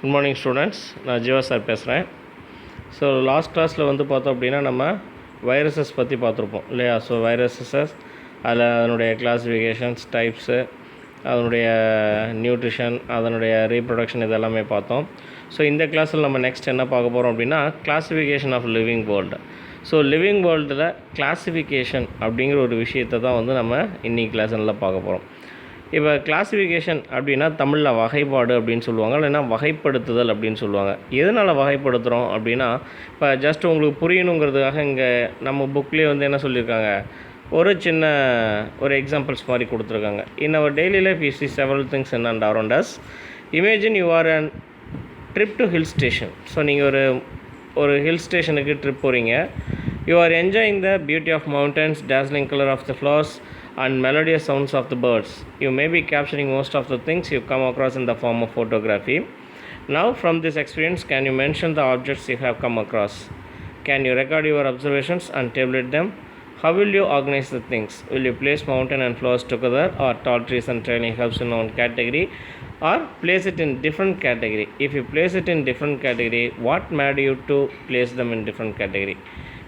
Good morning students, நான் Jeeva sir பேசுகிறேன். So last கிளாஸில் வந்து பார்த்தோம் அப்படின்னா நம்ம வைரஸஸ் பற்றி பார்த்துருப்போம் இல்லையா. ஸோ வைரஸஸ் அதில் அதனுடைய கிளாஸிஃபிகேஷன்ஸ், டைப்ஸு, அதனுடைய நியூட்ரிஷன், அதனுடைய ரீப்ரொடக்ஷன் இதெல்லாமே பார்த்தோம். ஸோ இந்த கிளாஸில் நம்ம நெக்ஸ்ட் என்ன பார்க்க போகிறோம் அப்படின்னா classification of living world. So living வேர்ல்டில் கிளாஸிஃபிகேஷன் அப்படிங்கிற ஒரு விஷயத்தை தான் வந்து நம்ம இன்னைக்கு கிளாஸில் பார்க்க போகிறோம். இப்போ கிளாஸிஃபிகேஷன் அப்படின்னா தமிழில் வகைப்பாடு அப்படின்னு சொல்லுவாங்க, இல்லைன்னா வகைப்படுத்துதல் அப்படின்னு சொல்லுவாங்க. எதனால் வகைப்படுத்துகிறோம் அப்படின்னா, இப்போ ஜஸ்ட் உங்களுக்கு புரியணுங்கிறதுக்காக இங்கே நம்ம புக்லேயே வந்து என்ன சொல்லியிருக்காங்க, ஒரு சின்ன ஒரு எக்ஸாம்பிள்ஸ் மாதிரி கொடுத்துருக்காங்க. In our daily life you see several things in and around us. Imagine you are an trip to hill station. So நீங்கள் ஒரு ஹில் ஸ்டேஷனுக்கு ட்ரிப் போகிறீங்க. You are enjoying the beauty of mountains, dazzling color of the flowers and melodious sounds of the birds. You may be capturing most of the things you come across in the form of photography. Now from this experience, can you mention the objects you have come across? Can you record your observations and tabulate them? How will you organize the things? Will you place mountain and flowers together, or tall trees and trailing herbs in one category, or place it in different category? If you place it in different category, what made you to place them in different category?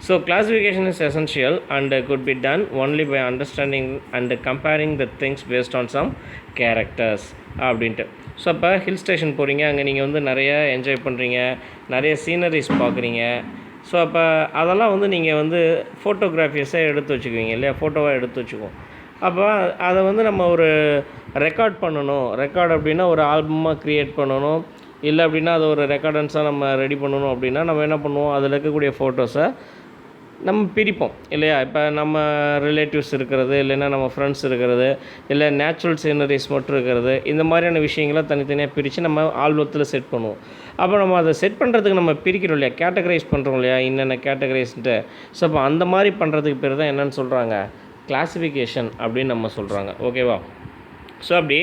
So classification is essential and could be done only by understanding and comparing the things based on some characters அப்படின்ட்டு. So அப்போ hill station போகிறீங்க, அங்கே நீங்கள் வந்து நிறைய enjoy பண்ணுறீங்க, நிறைய sceneries பார்க்குறீங்க. ஸோ அப்போ அதெல்லாம் வந்து நீங்கள் வந்து ஃபோட்டோகிராஃபிஸை எடுத்து வச்சுக்குவீங்க இல்லையா, ஃபோட்டோவாக எடுத்து வச்சுக்குவோம். அப்போ அதை வந்து நம்ம ஒரு ரெக்கார்ட் பண்ணணும். ரெக்கார்ட் அப்படின்னா ஒரு ஆல்பமாக க்ரியேட் பண்ணணும், இல்லை அப்படின்னா அது ஒரு ரெக்கார்டன்ஸாக நம்ம ரெடி பண்ணணும். அப்படின்னா நம்ம என்ன பண்ணுவோம், அதில் இருக்கக்கூடிய ஃபோட்டோஸை நம்ம பிரிப்போம் இல்லையா. இப்போ நம்ம ரிலேட்டிவ்ஸ் இருக்கிறது, இல்லைன்னா நம்ம ஃப்ரெண்ட்ஸ் இருக்கிறது, இல்லை நேச்சுரல் சீனரிஸ் மட்டும் இருக்கிறது, இந்த மாதிரியான விஷயங்களை தனித்தனியாக பிரித்து நம்ம ஆல்பத்தில் செட் பண்ணுவோம். அப்போ நம்ம அதை செட் பண்ணுறதுக்கு நம்ம பிரிக்கிறோம் இல்லையா, கேட்டகரைஸ் பண்ணுறோம் இல்லையா, என்னென்ன கேட்டகரைஸ்ன்ட்டு. ஸோ அப்போ அந்த மாதிரி பண்ணுறதுக்கு பேர் தான் என்னென்னு சொல்கிறாங்க, கிளாஸிஃபிகேஷன் அப்படின்னு நம்ம சொல்கிறாங்க. ஓகேவா. ஸோ அப்படி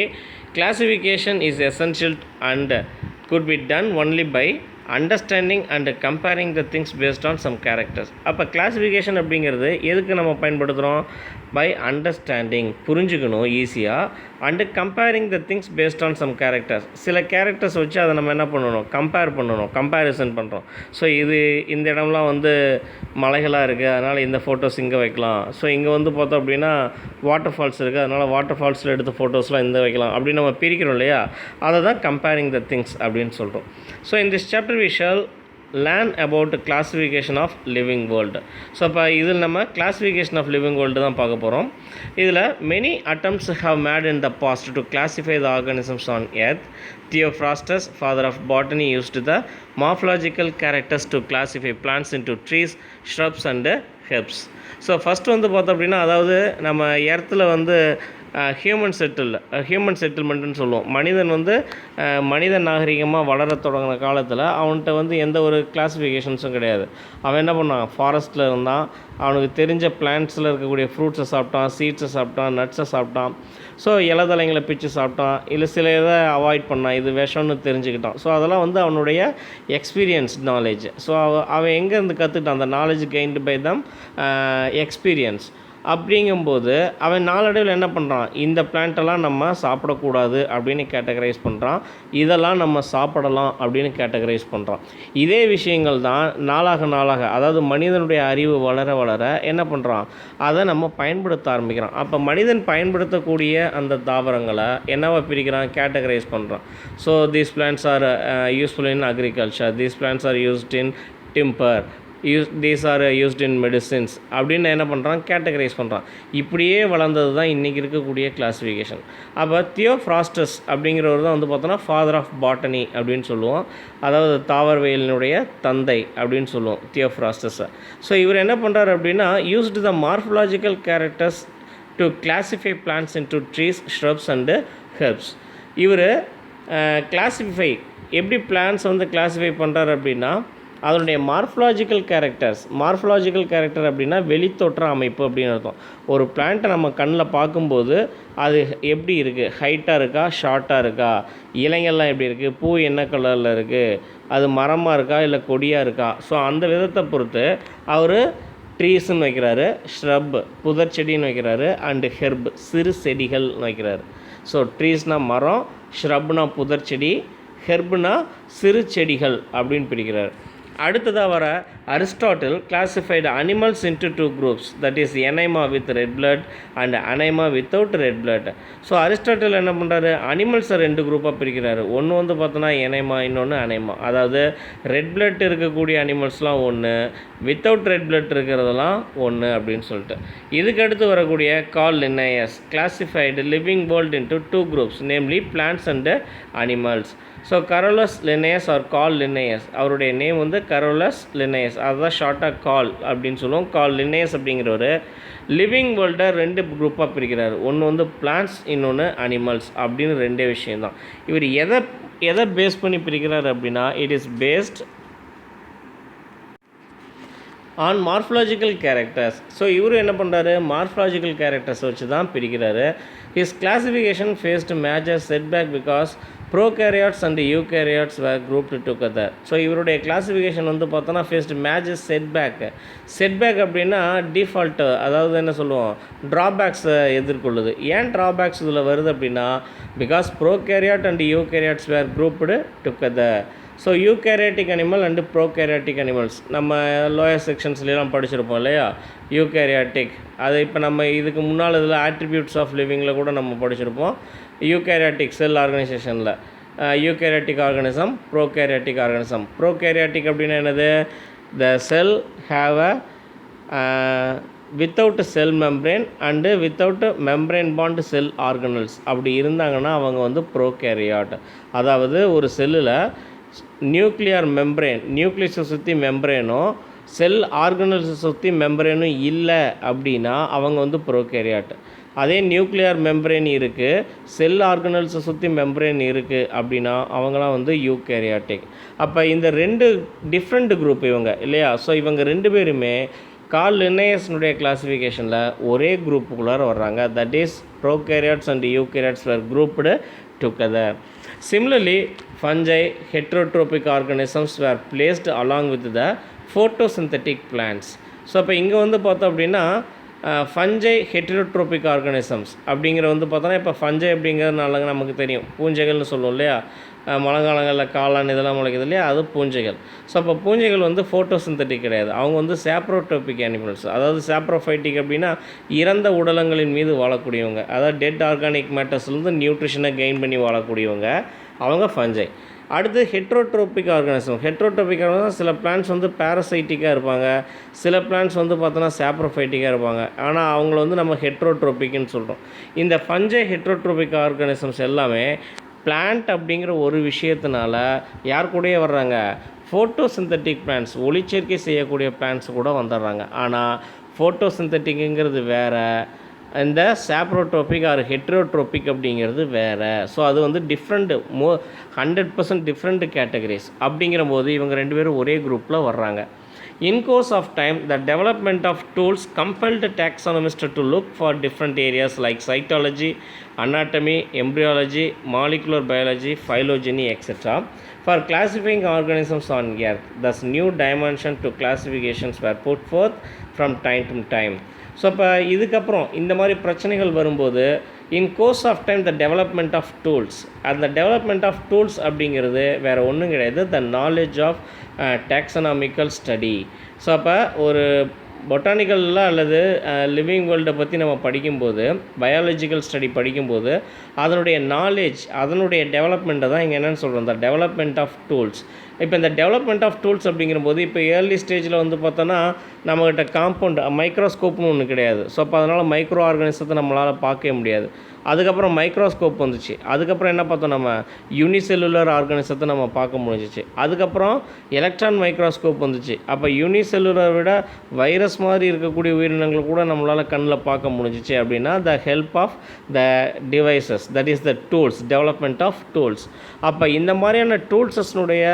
classification is essential and could be done only by understanding and comparing the things based on some characters. அப்போ கிளாஸிஃபிகேஷன் அப்படிங்கிறது எதுக்கு நம்ம பயன்படுத்துகிறோம், பை அண்டர்ஸ்டாண்டிங், புரிஞ்சுக்கணும் ஈஸியாக, and comparing the things based on some characters. சில கேரக்டர்ஸ் வச்சு அதை நம்ம என்ன பண்ணணும், கம்பேர் பண்ணணும், கம்பேரிசன் பண்ணுறோம். ஸோ இந்த இடம்லாம் வந்து மலைகளாக இருக்குது, அதனால் இந்த ஃபோட்டோஸ் இங்கே வைக்கலாம். ஸோ இங்கே வந்து பார்த்தோம் அப்படின்னா வாட்டர் ஃபால்ஸ் இருக்குது, அதனால் வாட்டர் ஃபால்ஸில் எடுத்த ஃபோட்டோஸ்லாம் இந்த வைக்கலாம் அப்படின்னு நம்ம பிரிக்கிறோம் இல்லையா. அதை தான் கம்பேரிங் த திங்ஸ் அப்படின்னு சொல்கிறோம். So in this chapter we shall learn about classification of living world. So அப்போ இதில் நம்ம classification of living world தான் பார்க்க போகிறோம். இதில் many attempts have made in the past to classify the organisms on earth. Theophrastus, father of botany, used the morphological characters to classify plants into trees, shrubs and herbs. So first வந்து பார்த்தோம் அப்படின்னா, அதாவது நம்ம எர்த்தில் வந்து human செட்டில்மெண்ட்டுன்னு சொல்லுவோம். மனிதன் வந்து மனித நாகரிகமாக வளர தொடங்கின காலத்தில் அவன்கிட்ட வந்து எந்த ஒரு கிளாஸிஃபிகேஷன்ஸும் கிடையாது. அவன் என்ன பண்ணான், ஃபாரஸ்ட்டில் இருந்தான், அவனுக்கு தெரிஞ்ச பிளான்ட்ஸில் இருக்கக்கூடிய ஃப்ரூட்ஸை சாப்பிட்டான், சீட்ஸை சாப்பிட்டான், நட்ஸை சாப்பிட்டான். ஸோ இலதலைங்களை பிச்சு சாப்பிட்டான், இல்லை சில இதை அவாய்ட் பண்ணான், இது விஷம்னு தெரிஞ்சுக்கிட்டான். ஸோ அதெல்லாம் வந்து அவனுடைய எக்ஸ்பீரியன்ஸ் நாலேஜ். ஸோ அவன் எங்கேருந்து கற்றுக்கிட்டான், அந்த knowledge gained by them experience. அப்படிங்கும்போது அவன் நாளடைவில் என்ன பண்ணுறான், இந்த பிளான்ட்டெல்லாம் நம்ம சாப்பிடக்கூடாது அப்படின்னு கேட்டகரைஸ் பண்ணுறான், இதெல்லாம் நம்ம சாப்பிடலாம் அப்படின்னு கேட்டகரைஸ் பண்ணுறான். இதே விஷயங்கள் தான் நாளாக அதாவது மனிதனுடைய அறிவு வளர வளர என்ன பண்ணுறான், அதை நம்ம பயன்படுத்த ஆரம்பிக்கிறான். அப்போ மனிதன் பயன்படுத்தக்கூடிய அந்த தாவரங்களை என்னவா பிரிக்கிறான், கேட்டகரைஸ் பண்ணுறான். So these plants R useful in agriculture, these plants are used in timber, these are used in medicines அப்படின்னு என்ன பண்ணுறான், கேட்டகரைஸ் பண்ணுறான். இப்படியே வளர்ந்தது தான் இன்றைக்கி இருக்கக்கூடிய கிளாஸிஃபிகேஷன். அப்போ தியோஃப்ராஸ்டஸ் அப்படிங்கிறவர் தான் வந்து பார்த்தோன்னா ஃபாதர் ஆஃப் பாட்டனி அப்படின்னு சொல்லுவோம், அதாவது தாவரவியலினுடைய தந்தை அப்படின்னு சொல்லுவோம் தியோஃப்ராஸ்டஸை. ஸோ இவர் என்ன பண்ணுறாரு அப்படின்னா, used the morphological characters to classify plants into trees, shrubs and herbs. இவர் கிளாஸிஃபை எப்படி பிளான்ட்ஸ் வந்து கிளாஸிஃபை பண்ணுறாரு அப்படின்னா, அதனுடைய மார்ஃபலாஜிக்கல் கேரக்டர் அப்படின்னா வெளித்தோற்ற அமைப்பு அப்படின்னு அர்த்தம். ஒரு பிளான்ட்டை நம்ம கண்ணில் பார்க்கும்போது அது எப்படி இருக்குது, ஹைட்டாக இருக்கா, ஷார்ட்டாக இருக்கா, இலைங்கள்லாம் எப்படி இருக்குது, பூ என்ன கலரில் இருக்குது, அது மரமாக இருக்கா இல்லை கொடியாக இருக்கா. ஸோ அந்த விதத்தை பொறுத்து அவர் ட்ரீஸ்ன்னு வைக்கிறாரு, ஷ்ரப் புதர் செடின்னு வைக்கிறாரு, அண்டு ஹெர்ப் சிறு செடிகள்னு வைக்கிறாரு. ஸோ ட்ரீஸ்னால் மரம், ஷ்ரப்னா புதர் செடி, ஹெர்ப்னா சிறு செடிகள் அப்படின்னு பிரிக்கிறார். அடுத்ததாக வர Aristotle classified animals into 2 groups, that is enaima with red blood and anaima without red blood. So Aristotle என்ன பண்ணுறாரு, அனிமல்ஸை 2 குரூப்பாக பிரிக்கிறாரு. ஒன்று வந்து பார்த்தோன்னா எனைமா, இன்னொன்று அனைமா. அதாவது ரெட் பிளட் இருக்கக்கூடிய அனிமல்ஸ்லாம் ஒன்று, வித்தவுட் ரெட் பிளட் இருக்கிறதெல்லாம் ஒன்று அப்படின்னு சொல்லிட்டு. இதுக்கு அடுத்து வரக்கூடிய Carl Linnaeus classified living world into 2 groups, namely plants and animals. So Carolus Linnaeus or Carl Linnaeus, அவருடைய நேம் வந்து கரோலஸ் லின்னேயஸ், அதுதான் ஷார்ட்டாக கால் அப்படின்னு சொல்லுவோம். கார்ல் லின்னேயஸ் அப்படிங்கிறவர் லிவிங் வேர்ல்டை 2 குரூப்பாக பிரிக்கிறார். ஒன்று வந்து பிளான்ட்ஸ், இன்னொன்று அனிமல்ஸ் அப்படின்னு 2 விஷயந்தான். இவர் எதை பேஸ் பண்ணி பிரிக்கிறார் அப்படின்னா, it is based on morphological characters. So இவர் என்ன பண்ணுறாரு, மார்ஃபலாஜிக்கல் கேரக்டர்ஸ் வச்சு தான் பிரிக்கிறாரு. His classification faced major setback because prokaryotes and eukaryotes were grouped together. So இவருடைய கிளாசிஃபிகேஷன் வந்து பார்த்தோன்னா ஃபேஸ்டு மேஜர் செட்பேக் அப்படின்னா டிஃபால்ட்டு, அதாவது என்ன சொல்லுவோம், ட்ராபேக்ஸை எதிர்கொள்ளுது. ஏன் ட்ராபேக்ஸ் இதில் வருது அப்படின்னா, because prokaryotes and eukaryotes were grouped together. So eukaryotic animal and prokaryotic animals நம்ம லோயர் செக்ஷன்ஸ்லாம் படிச்சிருப்போம் இல்லையா, யூகேரியாட்டிக். அது இப்போ நம்ம இதுக்கு முன்னால் இதில் ஆட்ரிபியூட்ஸ் ஆஃப் லிவிங்கில் கூட நம்ம படிச்சிருப்போம். யூகேரியாட்டிக் செல் ஆர்கனைசேஷனில் eukaryotic organism, prokaryotic organism. Prokaryotic அப்படின்னா என்னது, the cell have a without cell membrane and without membrane bound cell organelles அப்படி இருந்தாங்கன்னா அவங்க வந்து ப்ரோகேரியாட். அதாவது ஒரு செல்லில் நியூக்ளியர் மெம்ப்ரேன், நியூக்ளியஸை சுற்றி மெம்ப்ரேனும் செல் ஆர்கனல்ஸை சுற்றி மெம்ப்ரேனும் இல்லை அப்படின்னா அவங்க வந்து ப்ரோகேரியாட். அதே நியூக்ளியர் மெம்ப்ரேன் இருக்குது, செல் ஆர்கனல்ஸை சுற்றி மெம்ப்ரேன் இருக்குது அப்படின்னா அவங்களாம் வந்து யூகேரியாட்டிக். அப்போ இந்த 2 டிஃப்ரெண்ட் குரூப் இவங்க இல்லையா. ஸோ இவங்க 2 பேருமே கார்ல் லின்னேயஸ்னுடைய கிளாசிஃபிகேஷனில் ஒரே குரூப்புக்குள்ளார வர்றாங்க. That is prokaryotes and eukaryotes were grouped together. Similarly, fungi, heterotrophic organisms were placed along with the photosynthetic plants. So இப்போ இங்கே வந்து பார்த்தோம் அப்படின்னா ஃபஞ்சை ஹெட்ரோட்ரோபிக் ஆர்கானிசம்ஸ் அப்படிங்கிற வந்து பார்த்தோன்னா, இப்போ ஃபஞ்சை அப்படிங்கிறதுனால நமக்கு தெரியும் பூஞ்சைகள்னு சொல்லுவோம் இல்லையா, மழை காலங்களில் காளான் இதெல்லாம் முளைக்குது இல்லையா, அது பூஞ்சைகள். ஸோ அப்போ பூஞ்சைகள் வந்து ஃபோட்டோசிந்தட்டிக் கிடையாது, அவங்க வந்து சாப்ரோட்ரோபிக் அனிமல்ஸ். அதாவது சாப்ரோஃபைட்டிக் அப்படின்னா இறந்த உடலங்களின் மீது வாழக்கூடியவங்க, அதாவது டெட் ஆர்கானிக் மேட்டர்ஸ்லேருந்து நியூட்ரிஷனை கெயின் பண்ணி வாழக்கூடியவங்க அவங்க ஃபஞ்சை. அடுத்து ஹெட்ரோட்ரோபிக் ஆர்கானிசம். ஹெட்ரோட்ரோபிக் ஆர்கானிசம் சில பிளான்ட்ஸ் வந்து பேரசைட்டிக்காக இருப்பாங்க, சில பிளான்ட்ஸ் வந்து பார்த்தோன்னா சாப்ரோஃபைட்டிக்காக இருப்பாங்க. ஆனால் அவங்கள வந்து நம்ம ஹெட்ரோட்ரோபிக்னு சொல்கிறோம். இந்த ஃபஞ்சை ஹெட்ரோட்ரோபிக் ஆர்கானிசம்ஸ் எல்லாமே பிளான்ட் அப்படிங்கிற ஒரு விஷயத்தினால யார் கூடயே வர்றாங்க, ஃபோட்டோசிந்தட்டிக் பிளான்ட்ஸ், ஒளிச்சேர்க்கை செய்யக்கூடிய பிளான்ட்ஸ் கூட வந்துடுறாங்க. ஆனால் ஃபோட்டோசிந்தட்டிக்குங்கிறது வேறு, இந்த சாப்ரோட்ரோபிக் ஆர் ஹெட்ரோட்ரோபிக் அப்படிங்கிறது வேறு. ஸோ அது வந்து டிஃப்ரெண்ட் 100% டிஃப்ரெண்ட் கேட்டகரிஸ். அப்படிங்கிற போது இவங்க 2 பேரும் ஒரே குரூப்பில் வர்றாங்க. In course of time, the development of tools compelled taxonomists to look for different areas like cytology, anatomy, embryology, molecular biology, phylogeny, etc. for classifying organisms on Earth. Thus, new dimension to classifications were put forth from time to time. So இப்போ இதுக்கப்புறம் இந்த மாதிரி பிரச்சனைகள் வரும்போது in course of time the development of tools, அந்த development of tools அப்படிங்கிறது வேறு ஒன்றும் கிடையாது, the knowledge of taxonomical study. So அப்போ ஒரு பொட்டானிக்கலில் அல்லது லிவிங் வேர்ல்டை பற்றி நம்ம படிக்கும்போது, பயாலஜிக்கல் ஸ்டடி படிக்கும்போது அதனுடைய நாலேஜ், அதனுடைய டெவலப்மெண்ட்டை தான் இங்கே என்னென்னு சொல்கிறோம், த டெவலப்மெண்ட் ஆஃப் டூல்ஸ். இப்போ இந்த டெவலப்மெண்ட் ஆஃப் டூல்ஸ் அப்படிங்கிறபோது இப்போ ஏர்லி ஸ்டேஜில் வந்து பார்த்தோன்னா நம்மகிட்ட காம்பவுண்ட் மைக்ரோஸ்கோப்னு ஒன்று கிடையாது. ஸோ அப்போ அதனால் மைக்ரோ ஆர்கானிசத்தை நம்மளால் பார்க்கவே முடியாது. அதுக்கப்புறம் மைக்ரோஸ்கோப் வந்துச்சு, அதுக்கப்புறம் என்ன பார்த்தோம், நம்ம யூனிசெல்லுலர் ஆர்கானிசத்தை நம்ம பார்க்க முடிஞ்சிச்சு. அதுக்கப்புறம் எலக்ட்ரான் மைக்ரோஸ்கோப் வந்துச்சு. அப்போ யூனிசெல்லுலரை விட வைரஸ் மாதிரி இருக்கக்கூடிய உயிரினங்கள் கூட நம்மளால் கண்ணில் பார்க்க முடிஞ்சிச்சு. அப்படின்னா the help of the devices, that is the tools, development of tools. அப்போ இந்த மாதிரியான டூல்ஸஸ்னுடைய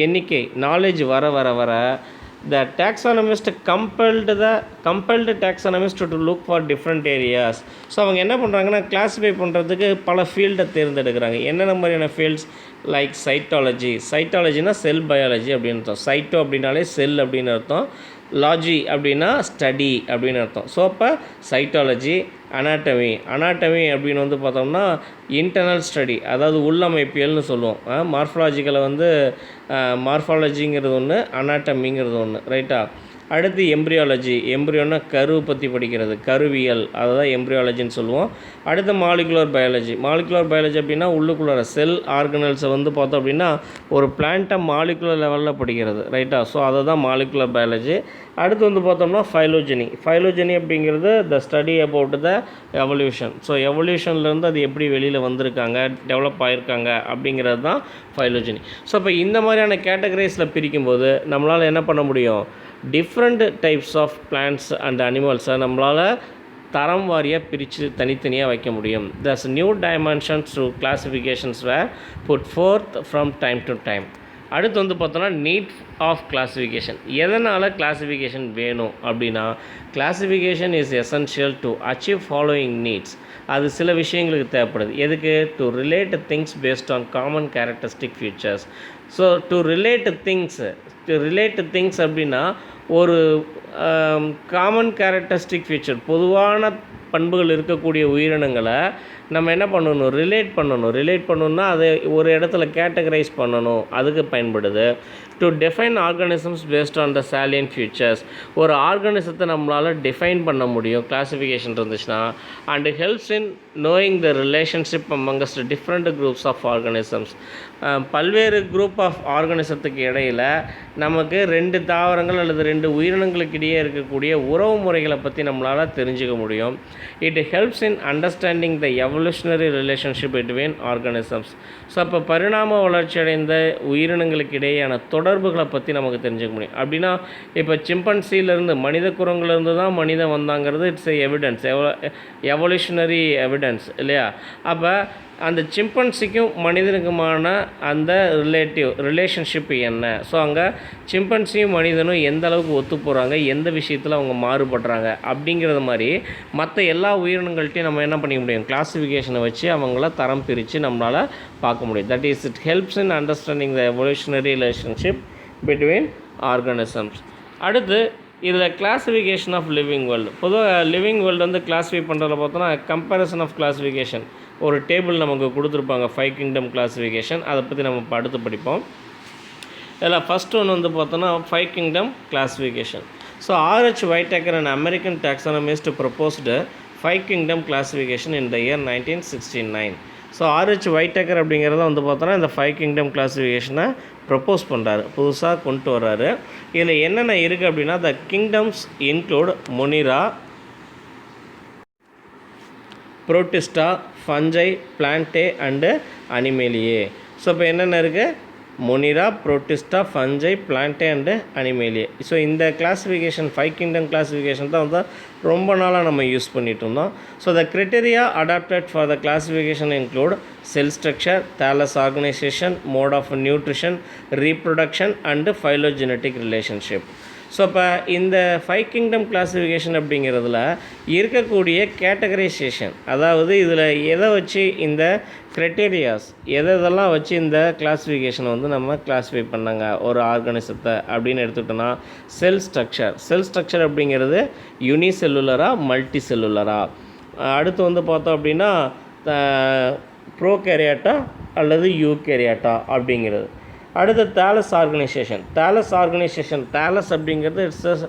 எண்ணிக்கை, நாலேஜ் வர வர வர the taxonomist compelled taxonomist to look for different areas. So அவங்க என்ன பண்ணுறாங்கன்னா கிளாஸிஃபை பண்ணுறதுக்கு பல ஃபீல்டை தேர்ந்தெடுக்கிறாங்க. என்னென்ன மாதிரியான ஃபீல்ட்ஸ், லைக் சைட்டாலஜினா செல் பயாலஜி அப்படின்னு அர்த்தம். சைட்டோ அப்படின்னாலே செல் அப்படின்னு அர்த்தம். லாஜி அப்படின்னா ஸ்டடி அப்படின்னு அர்த்தம். ஸோ அப்போ சைட்டாலஜி, அனாட்டமி அப்படின்னு வந்து பார்த்தோம்னா இன்டர்னல் ஸ்டடி, அதாவது உள்ளமைப்பியல்னு சொல்லுவோம். மார்ஃபாலஜிக்கலை வந்து மார்ஃபாலஜிங்கிறது ஒன்று, அனாட்டமிங்கிறது ஒன்று, ரைட்டா. அடுத்து எம்ப்ரியோனா கரு பற்றி படிக்கிறது, கருவியல், அதை தான் எம்ப்ரியாலஜின்னு சொல்லுவோம். அடுத்து மாலிகுலர் பயாலஜி அப்படின்னா உள்ளுக்குள்ளார செல் ஆர்கனல்ஸை வந்து பார்த்தோம் அப்படின்னா ஒரு பிளான்ட்டை மாலிகுலர் லெவலில் படிக்கிறது, ரைட்டா. ஸோ அதை தான் மாலிகுலர் பயாலஜி. அடுத்து வந்து பார்த்தோம்னா ஃபைலோஜெனி அப்படிங்கிறது the study about the evolution. So எவல்யூஷன்லேருந்து அது எப்படி வெளியில் வந்திருக்காங்க, டெவலப் ஆகிருக்காங்க அப்படிங்கிறது தான் ஃபைலோஜெனி. ஸோ இப்போ இந்த மாதிரியான கேட்டகரைஸில் பிரிக்கும்போது நம்மளால் என்ன பண்ண முடியும், different types of plants and அனிமல்ஸை நம்மளால் தரம் வாரியாக பிரித்து தனித்தனியாக வைக்க முடியும். Thus new dimensions to classifications were put forth from time to time. அடுத்து வந்து பார்த்தோன்னா நீட் ஆஃப் கிளாஸிஃபிகேஷன். எதனால் கிளாஸிஃபிகேஷன் வேணும் அப்படின்னா, classification is essential to achieve following needs. அது சில விஷயங்களுக்கு தேவைப்படுது. எதுக்கு? To relate things based on common characteristic features. So to relate things அப்படின்னா ஒரு காமன் கேரக்டரிஸ்டிக் ஃபீச்சர், பொதுவான பண்புகள் இருக்கக்கூடிய உயிரினங்களை நம்ம என்ன பண்ணணும், ரிலேட் பண்ணணும்னா அதை ஒரு இடத்துல கேட்டகரைஸ் பண்ணணும், அதுக்கு பயன்படுது. To define organisms based on the salient features. ஒரு ஆர்கானிசத்தை நம்மளால் டிஃபைன் பண்ண முடியும் கிளாஸிஃபிகேஷன் இருந்துச்சுன்னா. And helps in knowing the relationship amongst different groups of organisms. பல்வேறு குரூப் ஆஃப் ஆர்கானிசத்துக்கு இடையில் நமக்கு 2 தாவரங்கள் அல்லது 2 உயிரினங்களுக்கு இடையே இருக்கக்கூடிய உறவு முறைகளை பற்றி நம்மளால் தெரிஞ்சுக்க முடியும். It helps in understanding the evolutionary relationship between organisms. So அப்போ பரிணாம வளர்ச்சி அடைந்த உயிரினங்களுக்கு இடையேயான தொடர்புகளை பற்றி நமக்கு தெரிஞ்சுக்க முடியும். அப்படின்னா இப்போ சிம்பன்சியிலேருந்து மனித குரங்குலேருந்து தான் மனிதன் வந்தாங்கிறது இட்ஸ் எவிடன்ஸ், எவல்யூஷனரி எவிடன்ஸ் இல்லையா. அப்போ அந்த சிம்பன்சிக்கும் மனிதனுக்குமான அந்த ரிலேஷன்ஷிப் என்ன? ஸோ அங்கே சிம்பன்சியும் மனிதனும் எந்த அளவுக்கு ஒத்து போகிறாங்க, எந்த விஷயத்தில் அவங்க மாறுபடுறாங்க அப்படிங்கிறது மாதிரி மற்ற எல்லா உயிரினங்கள்ட்டையும் நம்ம என்ன பண்ணிக்க முடியும், கிளாஸிஃபிகேஷனை வச்சு அவங்கள தரம் பிரித்து நம்மளால் பார்க்க முடியும். That is it helps in understanding the evolutionary relationship between organisms. அடுத்து இதில் கிளாஸிஃபிகேஷன் ஆஃப் லிவிங் வேர்ல்டு. பொதுவாக லிவிங் வேர்ல்டு வந்து கிளாஸிஃபை பண்ணுறதுல பார்த்தோன்னா கம்பேரிசன் ஆஃப் கிளாஸிஃபிகேஷன் ஒரு டேபிள் நமக்கு கொடுத்துருப்பாங்க, 5 கிங்டம் கிளாஸிஃபிகேஷன். அதை பற்றி நம்ம அடுத்து படிப்போம். இதில் ஃபஸ்ட் ஒன்று வந்து பார்த்தோன்னா 5 kingdom classification. So R.H. Whittaker and American taxonomist proposed 5 kingdom classification in the year 1969. So R.H. Whittaker அப்படிங்கிறத வந்து பார்த்தோன்னா இந்த 5 கிங்டம் கிளாஸிஃபிகேஷனை ப்ரப்போஸ் பண்ணுறாரு, புதுசாக கொண்டு வர்றாரு. இதில் என்னென்ன இருக்குது அப்படின்னா, the kingdoms include Monera, Protista, ஃபஞ்சை, Plantae and Animalia. So இப்போ என்னென்ன இருக்குது, Monera, Protista, ஃபஞ்சை, Plantae and Animalia. So இந்த கிளாஸிஃபிகேஷன் 5 கிங்டம் கிளாஸிஃபிகேஷன் தான் வந்து ரொம்ப நாளாக நம்ம யூஸ் பண்ணிகிட்டு இருந்தோம். So the criteria adopted for the classification include cell structure, thallus organisation, mode of nutrition, reproduction and phylogenetic relationship. So இப்போ இந்த 5 கிங்டம் கிளாஸிஃபிகேஷன் அப்படிங்கிறதுல இருக்கக்கூடிய கேட்டகரைசேஷன், அதாவது இதில் எதை வச்சு இந்த க்ரைட்டீரியாஸ் எதெல்லாம் வச்சு இந்த கிளாஸிஃபிகேஷனை வந்து நம்ம கிளாஸிஃபை பண்ணாங்க ஒரு ஆர்கானிசத்தை அப்படின்னு எடுத்துக்கிட்டோன்னா, செல் ஸ்ட்ரக்சர் அப்படிங்கிறது யூனிசெல்லுலரா மல்டி செல்லுலரா. அடுத்து வந்து பார்த்தோம் அப்படின்னா ப்ரோகேரியாட்டா அல்லது யூகேரியாட்டா அப்படிங்கிறது. அடுத்து தாலஸ் ஆர்கனைசேஷன். தாலஸ் அப்படிங்கிறது இட்ஸ்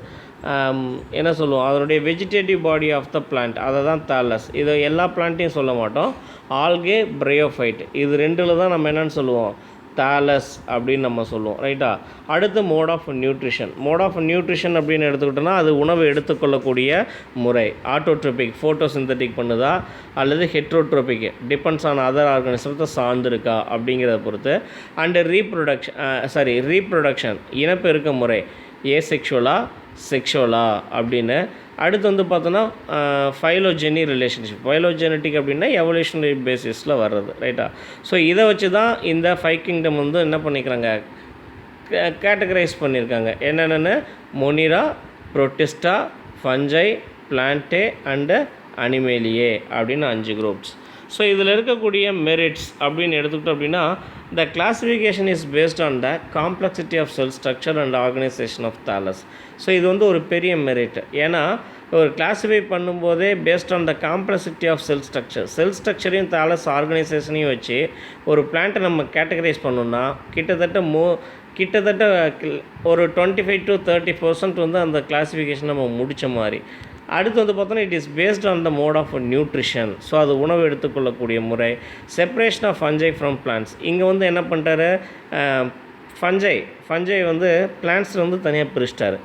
என்ன சொல்லுவோம், அதனுடைய vegetative body of the plant, அதை தான் தாலஸ். இது எல்லா பிளான்ட்டையும் சொல்ல மாட்டோம். ஆல்கே, பிரையோஃபைட், இது 2ல் தான் நம்ம என்னென்னு சொல்லுவோம், தாலஸ் அப்படின்னு நம்ம சொல்லுவோம், ரைட்டா. அடுத்து மோட் ஆஃப் நியூட்ரிஷன் அப்படின்னு எடுத்துக்கிட்டோன்னா அது உணவு எடுத்துக்கொள்ளக்கூடிய முறை. ஆட்டோட்ரோபிக், ஃபோட்டோசிந்தட்டிக் பண்ணுதா அல்லது ஹெட்ரோட்ரோபிக், டிபெண்ட்ஸ் ஆன் அதர் ஆர்கானிசத்தை சார்ந்திருக்கா அப்படிங்கிறத பொறுத்து. அண்டு ரீப்ரொடக்ஷன் இனப்பெருக்க முறை, ஏசெக்ஷுவலா செக்ஷுவலா அப்படின்னு. அடுத்து வந்து பார்த்தோன்னா ஃபைலோஜெனி ரிலேஷன்ஷிப், ஃபைலோஜெனட்டிக் அப்படின்னா எவல்யூஷனரி பேசிஸில் வர்றது, ரைட்டா. ஸோ இதை வச்சு தான் இந்த 5 கிங்டம் வந்து என்ன பண்ணிக்கிறாங்க, கேட்டகரைஸ் பண்ணியிருக்காங்க. என்னென்னு, Monera, Protista, ஃபஞ்சை, Plantae and Animalia அப்படின்னு 5 குரூப்ஸ். ஸோ இதில் இருக்கக்கூடிய மெரிட்ஸ் அப்படின்னு எடுத்துக்கிட்டோம் அப்படின்னா, the classification is based on the complexity of cell structure and organisation of thallus. So இது வந்து ஒரு பெரிய மெரிட். ஏன்னா ஒரு கிளாஸிஃபை பண்ணும்போதே based on the complexity of cell ஸ்ட்ரக்சரையும் தாலஸ் ஆர்கனைசேஷனையும் வச்சு ஒரு பிளான்ட்டை நம்ம கேட்டகரைஸ் பண்ணோம்னா கிட்டத்தட்ட ஒரு 25 to 30% வந்து அந்த கிளாஸிஃபிகேஷன் நம்ம முடித்த மாதிரி. அடுத்து வந்து பார்த்தோன்னா it is based on the mode of nutrition. So அது உணவு எடுத்துக்கொள்ளக்கூடிய முறை. Separation of fungi from plants. இங்கே வந்து என்ன பண்ணிட்டாரு, ஃபஞ்சை வந்து பிளான்ட்ஸில் வந்து தனியாக பிரிச்சிட்டாரு.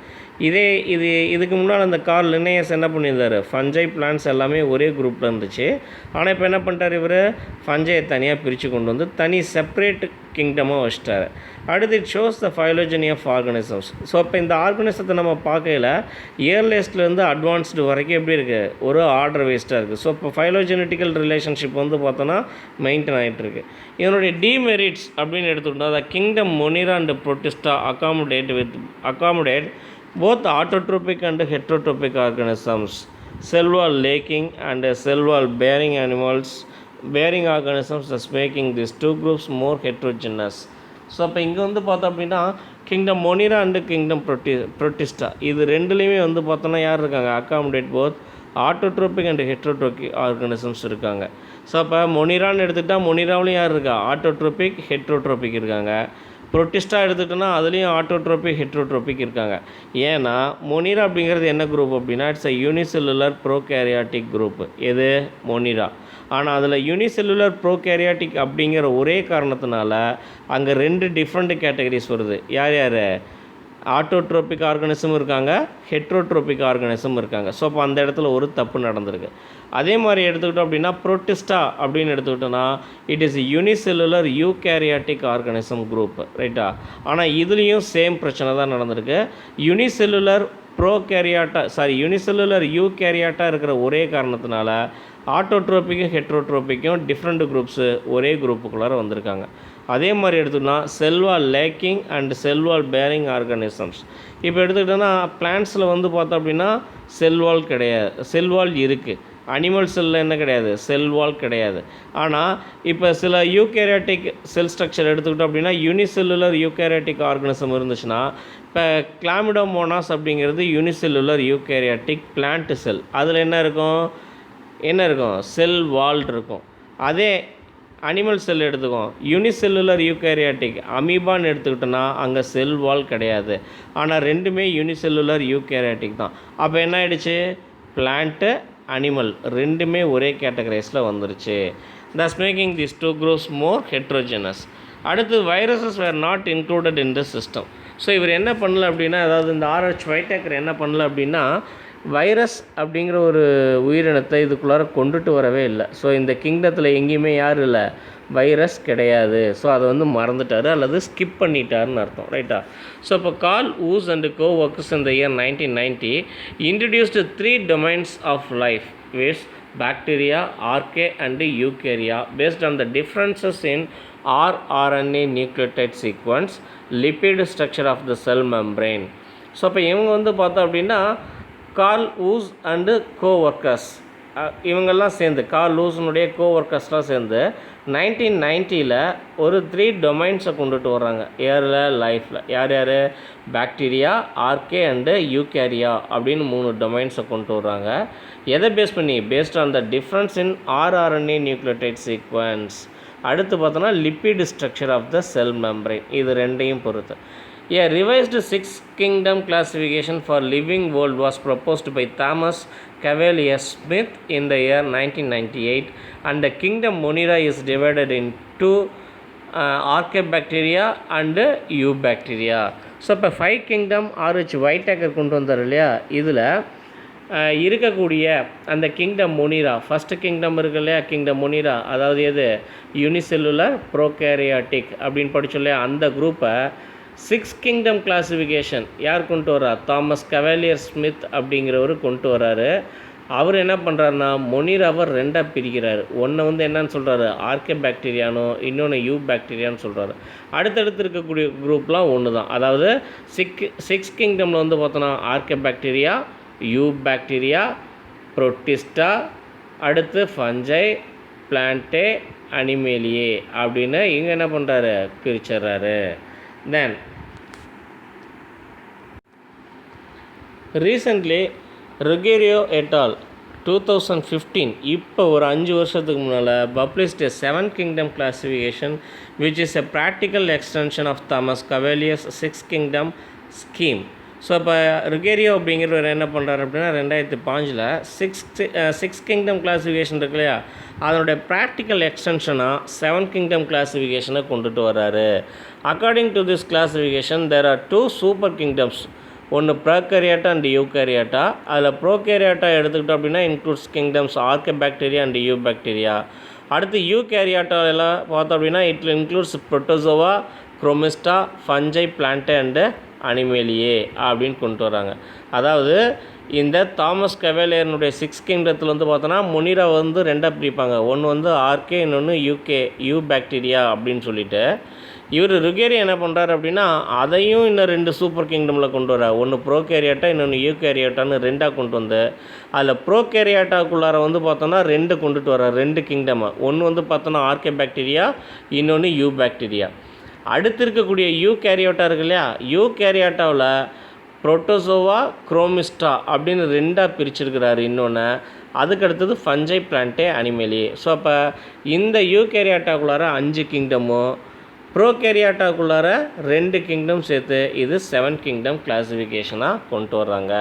இதுக்கு முன்னால் அந்த கார்ல் லின்னேயஸ் என்ன பண்ணியிருந்தார், ஃபஞ்சை பிளான்ட்ஸ் எல்லாமே ஒரே குரூப்பில் இருந்துச்சு. ஆனால் இப்போ என்ன பண்ணிட்டார், இவர் ஃபஞ்சையை தனியாக பிரித்து கொண்டு வந்து தனி செப்பரேட் கிங்டமாக வச்சிட்டார். அடுத்து it shows the phylogeny of organisms. So இப்போ இந்த ஆர்கனிசத்தை நம்ம பார்க்கையில் இயர்லியஸ்ட்லேருந்து அட்வான்ஸ்டு வரைக்கும் எப்படி இருக்குது, ஒரு ஆர்டர் வைஸ்டாக இருக்குது. ஸோ இப்போ ஃபைலோஜெனட்டிக்கல் ரிலேஷன்ஷிப் வந்து பார்த்தோன்னா மெயின்டைன் ஆகிட்டுருக்கு. இதனுடைய டிமெரிட்ஸ் அப்படின்னு எடுத்துக்கிட்டோம், the kingdom Monera and Protista accommodate both autotrophic and heterotrophic organisms, cell wall lacking and cell wall bearing organisms, thus making these two groups more heterogeneous. So அப்போ இங்கே வந்து பார்த்தோம் அப்படின்னா kingdom Monera and kingdom Protista இது ரெண்டுலேயுமே வந்து பார்த்தோன்னா யார் இருக்காங்க, accommodate both autotrophic and heterotrophic organisms இருக்காங்க. ஸோ அப்போ மொனிரான்னு எடுத்துக்கிட்டால் மொனிராவிலையும் யார் இருக்கா, ஆட்டோட்ரோபிக் ஹெட்ரோட்ரோபிக் இருக்காங்க. புரோட்டிஸ்டா எடுத்துக்கிட்டோன்னா அதுலேயும் ஆட்டோட்ரோபிக் ஹெட்ரோட்ரோபிக் இருக்காங்க. ஏன்னா மொனிரா அப்படிங்கிறது என்ன குரூப் அப்படின்னா, it's a unicellular prokaryotic group. எது, மொனிரா. ஆனால் அதில் யூனிசெல்லுலர் ப்ரோகேரியாட்டிக் அப்படிங்கிற ஒரே காரணத்தினால அங்கே 2 டிஃப்ரெண்ட் கேட்டகரிஸ் வருது. யார் ஆட்டோட்ரோபிக் ஆர்கனிசம் இருக்காங்க, ஹெட்ரோட்ரோபிக் ஆர்கனிசம் இருக்காங்க. ஸோ அப்போ அந்த இடத்துல ஒரு தப்பு நடந்திருக்கு. அதே மாதிரி எடுத்துக்கிட்டோம் அப்படின்னா புரோட்டிஸ்டா அப்படின்னு எடுத்துக்கிட்டோன்னா it is unicellular eukaryotic organism group, ரைட்டா. ஆனால் இதுலேயும் சேம் பிரச்சனை தான் நடந்திருக்கு. யூனிசெல்லுலர் யூகேரியாட்டாக இருக்கிற ஒரே காரணத்தினால ஆட்டோட்ரோபிக்கும் ஹெட்ரோட்ரோபிக்கும் டிஃப்ரெண்ட் குரூப்ஸு ஒரே குரூப்புக்குள்ளார வந்திருக்காங்க. அதே மாதிரி எடுத்துக்கிட்டோம்னா cell wall lacking and cell wall bearing organisms. இப்போ எடுத்துக்கிட்டோன்னா பிளான்ட்ஸில் வந்து பார்த்தோம் அப்படின்னா செல்வால் கிடையாது, செல்வால் இருக்குது. அனிமல் செல்லில் என்ன கிடையாது, செல்வால் கிடையாது. ஆனால் இப்போ சில யூகேரியாட்டிக் செல் ஸ்ட்ரக்சர் எடுத்துக்கிட்டோம் அப்படின்னா யூனிசெல்லுலர் யூகேரியாட்டிக் ஆர்கனிசம் இருந்துச்சுன்னா, இப்போ கிளாமிடோமோனாஸ் அப்படிங்கிறது யூனிசெல்லுலர் யூகேரியாட்டிக் பிளான்ட் செல். அதில் என்ன இருக்கும், செல் வால் இருக்கும். அதே அனிமல் செல் எடுத்துக்கோம், யூனிசெல்லுலர் யூகேரியாட்டிக் அமீபான்னு எடுத்துக்கிட்டோன்னா அங்கே செல் வால் கிடையாது. ஆனால் ரெண்டுமே யூனிசெல்லுலர் யூகேரியாட்டிக் தான். அப்போ என்ன ஆகிடுச்சு, பிளான்ட்டு அனிமல் ரெண்டுமே ஒரே கேட்டகரைஸில் வந்துருச்சு. thus making these two groups more heterogeneous. அடுத்து viruses where not included in the system. So இவர் என்ன பண்ணல அப்படின்னா, அதாவது இந்த ஆர்ஹெச் வைட்டேக்கர் என்ன பண்ணல அப்படின்னா, வைரஸ் அப்படிங்கிற ஒரு உயிரினத்தை இதுக்குள்ளார கொண்டுட்டு வரவே இல்லை. ஸோ இந்த கிங்டத்தில் எங்கேயுமே யார் இல்லை, வைரஸ் கிடையாது. ஸோ அதை வந்து மறந்துட்டார் அல்லது ஸ்கிப் பண்ணிட்டாருன்னு அர்த்தம், ரைட்டா. ஸோ இப்போ கார்ல் ஊஸ் அண்ட் கோ ஒர்க்கர்ஸ் இந்த year 1990 introduced 3 domains of life which bacteria, archaea and eukarya based on the differences in rRNA nucleotide sequence, lipid structure of the cell membrane. So இப்போ இவங்க வந்து பார்த்தோம் அப்படின்னா curl ஊஸ் and go workers இவங்கெல்லாம் சேர்ந்து, curl ஊஸனுடைய கோ ஒர்க்கர்ஸ்லாம் சேர்ந்து 1990 ஒரு 3 டொமைன்ஸை கொண்டுட்டு வர்றாங்க லைஃப்பில். யார் பாக்டீரியா, ஆர்கே அண்டு யூகேரியா அப்படின்னு 3 டொமைன்ஸை கொண்டு வர்றாங்க. எதை பேஸ் பண்ணி, based on the difference in rRNA nucleotide sequence. அடுத்து பார்த்தோன்னா lipid structure of the cell membrane. இது ரெண்டையும் பொறுத்து A revised 6 kingdom classification for living world was proposed by Thomas Cavalier Smith in the year 1998, and the kingdom Monera is divided into Archaebacteria and Eubacteria. So இப்போ 5 kingdom Rh வைட்டேக்கர் கொண்டு வந்தார் இல்லையா, இதில் இருக்கக்கூடிய அந்த கிங்டம் மொனிரா, ஃபஸ்ட்டு கிங்டம் இருக்கு இல்லையா, kingdom Monera, அதாவது எது யூனிசெல்லுலர் ப்ரோகேரியாட்டிக் அப்படின்னு படித்தோம் இல்லையா, அந்த குரூப்பை 6 கிங்டம் கிளாஸிஃபிகேஷன் யார் கொண்டு வர்றார், தாமஸ் கவாலியர் ஸ்மித் அப்படிங்கிறவர் கொண்டு வர்றாரு. அவர் என்ன பண்ணுறாருன்னா மொனிராவை 2ஆக பிரிக்கிறார். ஒன்று வந்து என்னன்னு சொல்கிறாரு, ஆர்கே பாக்டீரியானோ, இன்னொன்று யூ பாக்டீரியான்னு சொல்கிறாரு. அடுத்தடுத்து இருக்கக்கூடிய குரூப்லாம் ஒன்று தான். அதாவது 6 கிங்டமில் வந்து பார்த்தோன்னா archaebacteria, eubacteria, protista, அடுத்து ஃபஞ்சை, பிளான்டே அனிமேலியே அப்படின்னு இங்கே என்ன பண்ணுறாரு பிரிச்சிடுறாரு. தென் ரீசெண்ட்லி ருகேரியோ எட்டால் 2015 இப்போ ஒரு 5 வருஷத்துக்கு முன்னால் published a 7 kingdom classification which is a practical extension of Thomas Cavalier's 6 kingdom scheme. So இப்போ ருகேரியோ அப்படிங்கிறவர் என்ன பண்ணுறாரு அப்படின்னா 2005 சிக்ஸ் கிங்டம் கிளாஸிஃபிகேஷன் இருக்கு இல்லையா, அதனுடைய ப்ராக்டிக்கல் எக்ஸ்டென்ஷனாக 7 கிங்டம் கிளாஸிஃபிகேஷனை கொண்டுட்டு வர்றாரு. According to this classification there are 2 super kingdoms, ஒன்று ப்ரோகேரியாட்டா அண்ட் யூகேரியாட்டா. அதில் ப்ரோகேரியாட்டா எடுத்துக்கிட்டோம் அப்படின்னா includes kingdoms Archaebacteria and Eubacteria. அடுத்து யூகேரியாட்டாலாம் பார்த்தோம் அப்படின்னா it includes Protozoa, Chromista, fungi, Plantae and Animalia அப்படின்னு கொண்டு வராங்க. அதாவது இந்த தாமஸ் கவேலியர்னுடைய 6 கிங்டத்தில் வந்து பார்த்தோன்னா முனிரா வந்து ரெண்டாக பிரிப்பாங்க. ஒன்று வந்து ஆர்கே, இன்னொன்று யூ பாக்டீரியா அப்படின்னு சொல்லிட்டு. இவர் ருகேரியா என்ன பண்ணுறாரு அப்படின்னா அதையும் இன்னும் 2 சூப்பர் கிங்டமில் கொண்டு வர்றார். ஒன்று ப்ரோகேரியாட்டா, இன்னொன்று யூகேரியாட்டான்னு 2ஆக கொண்டு வந்து அதில் ப்ரோகேரியாட்டாக்குள்ளார வந்து பார்த்தோன்னா 2 கொண்டுட்டு வர்றார், 2 கிங்டமாக. ஒன்று வந்து பார்த்தோன்னா ஆர்கே பாக்டீரியா, இன்னொன்று யூ பாக்டீரியா. அடுத்து இருக்கக்கூடிய யூ கேரியாட்டா இருக்கு இல்லையா, யூ கேரியாட்டாவில் புரோட்டோசோவா, குரோமிஸ்டா அப்படின்னு 2ஆக பிரிச்சிருக்கிறாரு. இன்னொன்று அதுக்கடுத்தது ஃபஞ்சை, பிளான்டே, அனிமேலியே. ஸோ அப்போ இந்த யூ கேரியாட்டாக்குள்ளார 5 கிங்டமும் ப்ரோகேரியாட்டாக்குள்ளார 2 கிங்டம் சேர்த்து இது 7 கிங்டம் கிளாஸிஃபிகேஷனாக கொண்டு வர்றாங்க.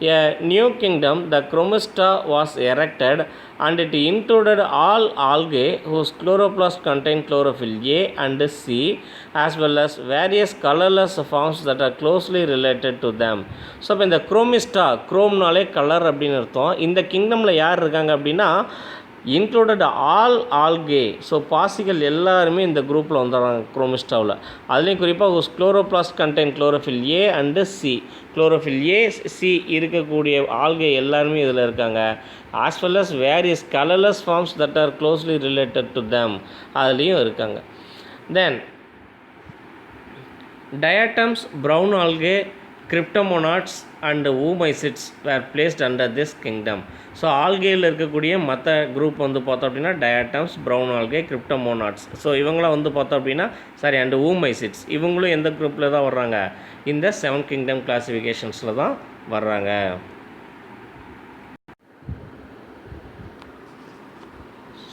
A new kingdom, the Chromista, was erected and it included all algae whose chloroplast contain chlorophyll A and C as well as various colorless forms that are closely related to them. So இப்போ இந்த Chromista, குரோம்னாலே colour அப்படின்னு அர்த்தம். இந்த கிங்டமில் யார் இருக்காங்க அப்படின்னா included all algae. So பாசிகள் எல்லாருமே இந்த குரூப்பில் வந்துடுறாங்க குரோமிஸ்டாவில். அதுலேயும் குறிப்பாக chloroplast contain chlorophyll A and C. Chlorophyll A, C இருக்கக்கூடிய ஆல்கே எல்லாருமே இதில் இருக்காங்க. As well as various colourless forms that are closely related to them, அதுலேயும் இருக்காங்க. Then diatoms, brown algae, cryptomonads and oomycetes were placed under this kingdom. So ஆல்கேயில் இருக்கக்கூடிய மற்ற group வந்து பார்த்தோம் அப்படின்னா diatoms, brown algae, cryptomonads. So இவங்களாம் வந்து பார்த்தோம் அப்படின்னா அண்ட் ஊமைசிட்ஸ் இவங்களும் எந்த குரூப்பில் தான் வர்றாங்க, இந்த 7 கிங்டம் கிளாஸிஃபிகேஷன்ஸில் தான் வர்றாங்க.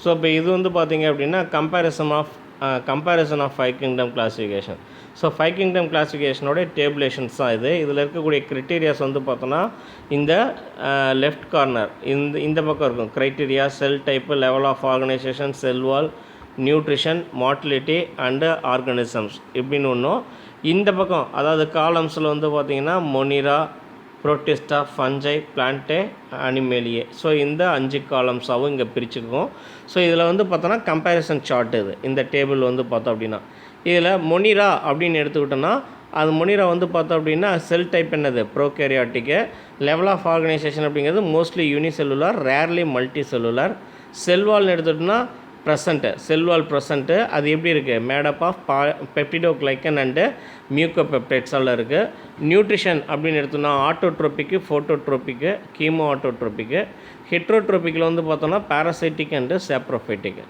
ஸோ இப்போ இது வந்து பார்த்திங்க அப்படின்னா comparison of 5 kingdom classification. So 5 kingdom கிளாஸிஃபிகேஷனோட டேபிளேஷன்ஸ் தான் இது. இதில் இருக்கக்கூடிய க்ரைட்டீரியாஸ் வந்து பார்த்தோன்னா இந்த லெஃப்ட் கார்னர் இந்த பக்கம் இருக்கும். Criteria, cell type, level of organisation, cell wall, nutrition, motility and organisms இப்படின்னு ஒன்றும். இந்த பக்கம் அதாவது காலம்ஸில் வந்து பார்த்திங்கன்னா Monera, Protista, ஃபஞ்சை, Plantae, Animalia. So இந்த 5 காலம்ஸாகவும் இங்கே பிரிச்சுருக்கோம். ஸோ இதில் வந்து பார்த்தோன்னா கம்பேரிசன் சார்ட் இது. இந்த டேபிள் வந்து பார்த்தோம் அப்படின்னா இதில் மொனிரா அப்படின்னு எடுத்துக்கிட்டோன்னா அது மொனிரா வந்து பார்த்தோம் அப்படின்னா செல் டைப் என்னது ப்ரோகேரியாட்டிக்கு. லெவல் ஆஃப் ஆர்கனைசேஷன் அப்படிங்கிறது mostly unicellular, rarely multicellular. செல்வால்னு எடுத்துக்கிட்டோன்னா ப்ரெசண்ட்டு, செல்வால் ப்ரெசண்ட்டு. அது எப்படி இருக்குது, மேடப் ஆஃப் பெப்டிடோக்ளைக்கன் அண்டு மியூக்கோபெப்டைட்ஸால் இருக்குது. நியூட்ரிஷன் அப்படின்னு எடுத்தோம்னா ஆட்டோட்ரோபிக்கு, ஃபோட்டோட்ரோபிக்கு, கீமோ ஆட்டோட்ரோபிக்கு. ஹெட்ரோட்ரோபிக்கில் வந்து பார்த்தோன்னா பாராசைட்டிக் அண்டு சாப்ரோஃபைட்டிக்கு.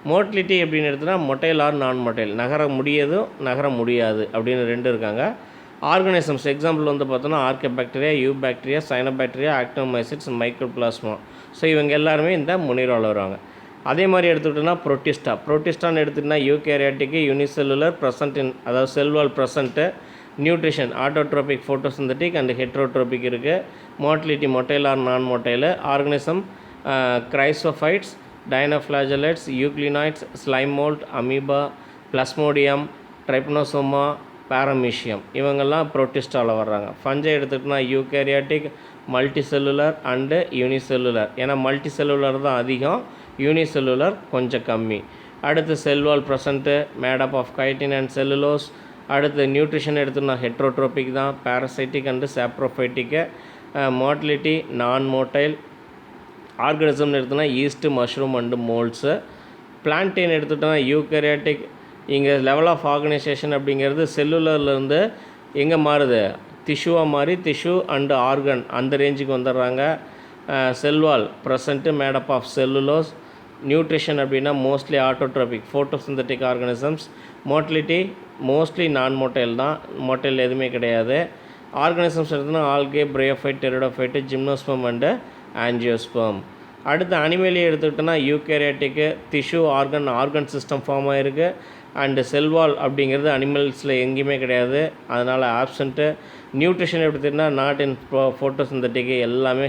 மோட்டிலிட்டி அப்படின்னு எடுத்தோன்னா மொட்டைல் ஆர் நான் மொட்டைல், நகர முடியதும் நகர முடியாது அப்படின்னு 2 இருக்காங்க. ஆர்கானிசம்ஸ் எக்ஸாம்பிள் வந்து பார்த்தோன்னா archaebacteria, eubacteria, cyanobacteria, actinomycetes, mycoplasma. So இவங்க எல்லாருமே இந்த முனிராவில் வருவாங்க. அதே மாதிரி எடுத்துக்கிட்டோன்னா புரோட்டிஸ்டான்னு எடுத்துகிட்டோன்னா யூகேரியாட்டிக்கு, யூனிசெல்லுலர், ப்ரெசன்ட் இன் அதாவது cell wall present. Nutrition autotrophic, photosynthetic and heterotrophic இருக்குது. Motility motile or non motile. Organism chrysophytes, dinoflagellates, euglenoids, slime mould, amoeba, plasmodium, trypanosoma, paramecium இவங்கெல்லாம் புரோட்டிஸ்டாவில் வர்றாங்க. ஃபஞ்சை எடுத்துக்கிட்டோன்னா eukaryotic, multicellular and unicellular. ஏன்னா multicellular தான் அதிகம், unicellular கொஞ்சம் கம்மி. அடுத்து cell wall present, made up of chitin and cellulose. அடுத்து நியூட்ரிஷன் எடுத்துன்னா ஹெட்ரோட்ரோபிக் தான், parasitic and saprophytic. Motility non motile. ஆர்கானிசம்னு எடுத்தோன்னா ஈஸ்ட்டு, மஷ்ரூம் அண்டு மோல்ட்ஸு. பிளான்டேன் எடுத்துட்டோன்னா யூகேரியாட்டிக். இங்கே லெவல் ஆஃப் ஆர்கனைசேஷன் அப்படிங்கிறது செல்லுலர்லேருந்து எங்கே மாறுது, டிஷ்யூவாக மாறி டிஷ்யூ அண்டு ஆர்கன் அந்த ரேஞ்சுக்கு வந்துடுறாங்க. Cell wall present, made up of cellulose. Nutrition அப்படின்னா mostly autotrophic photosynthetic organisms. Motility mostly non motile தான், மோட்டைல் எதுவுமே கிடையாது. ஆர்கானிசம்ஸ் எடுத்தோன்னா algae, bryophyte, pteridophyte, gymnosperm and angiosperm. அடுத்து அனிமேலியை எடுத்துக்கிட்டோன்னா eukaryotic, tissue organ system form ஆகிருக்கு. அண்டு செல்வால் அப்படிங்கிறது அனிமல்ஸில் எங்கேயுமே கிடையாது, அதனால் ஆப்சண்ட்டு. நியூட்ரிஷன் எடுத்துக்கிட்டோன்னா நாட் இன் ஃபோட்டோசிந்தட்டிக்கு, எல்லாமே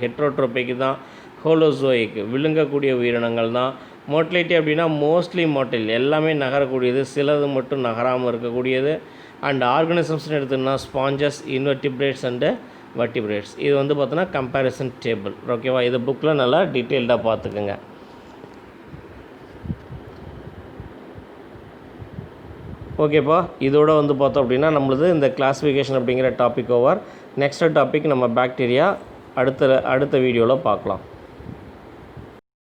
ஹெட்ரோட்ரோபிக்கு தான், ஹோலோசோயிக் விழுங்கக்கூடிய உயிரினங்கள் தான். மோட்டிலிட்டி அப்படின்னா மோஸ்ட்லி மோட்டில், எல்லாமே நகரக்கூடியது, சிலது மட்டும் நகராமல் இருக்கக்கூடியது. அண்ட் ஆர்கானிசம்ஸ்னு எடுத்தோம்னா ஸ்பாஞ்சஸ், இன்வெர்டிபிரேட்ஸ் அண்டு வெர்டிபிரேட்ஸ். இது வந்து பார்த்தோன்னா கம்பேரிசன் டேபிள். ஓகேவா, இது புக்கில் நல்லா டீட்டெயில்டாக பார்த்துக்குங்க. ஓகேப்பா, இதோட வந்து பார்த்தோம் அப்படின்னா நம்மளது இந்த கிளாஸிஃபிகேஷன் அப்படிங்கிற டாபிக் ஓவர். நெக்ஸ்ட் டாபிக் நம்ம பாக்டீரியா அடுத்த வீடியோவில் பார்க்கலாம்.